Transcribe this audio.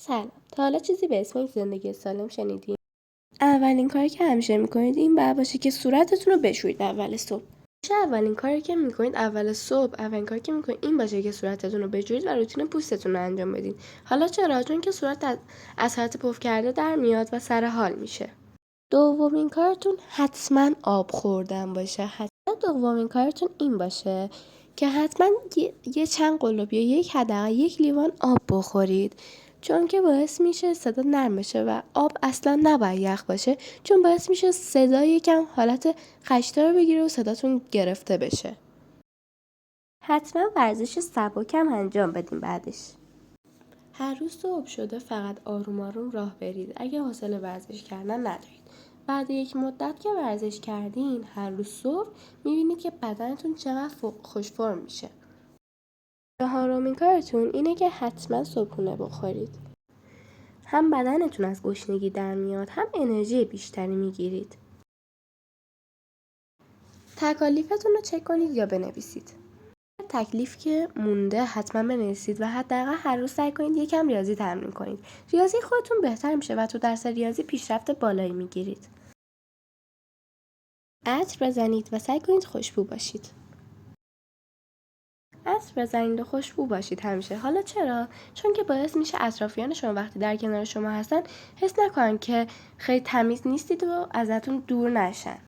سلام. تا حالا چیزی به اسم یک زندگی سالم شنیدین؟ اولین کاری که همیشه میکنید این باید باشه که صورتتون رو بشورید اول صبح. اولین کاری که میکنید اولین کاری که میکنید این باشه که صورتتون رو بشورید و روتین پوستتون رو انجام بدین. حالا چرا؟ چون که صورت از حالت پف کرده در میاد و سر حال میشه. دومین کارتون حتما آب خوردن باشه. دومین کارتون این باشه که حتما یه چند قلاب یا حداقل یک لیوان آب بخورید، چون که باعث میشه صدا نرم بشه و آب اصلا نباید یخ باشه، چون باعث میشه صدا یکم حالت خش‌دار بگیره و صداتون گرفته بشه. حتما ورزش سبکم انجام بدین بعدش. هر روز صبح شده فقط آروم آروم راه برید اگه حوصله ورزش کردن ندارید. بعد یک مدت که ورزش کردین هر روز صبح میبینید که بدنتون چقدر خوش فرم میشه. چهارمین کارتون اینه که حتما صبحونه بخورید. هم بدنتون از گشنگی در میاد، هم انرژی بیشتری میگیرید. تکالیفتون رو چک کنید یا بنویسید. تکلیف که مونده حتما بنویسید و حداقل هر روز سعی کنید یکم ریاضی تمرین کنید. ریاضی خودتون بهتر میشه و تو درس ریاضی پیشرفت بالایی میگیرید. عطر بزنید و سعی کنید خوشبو باشید. عطر بزنید و خوشبو باشید همیشه. حالا چرا؟ چون که باعث میشه اطرافیان شما وقتی در کنار شما هستن حس نکنن که خیلی تمیز نیستید و ازتون دور نشن.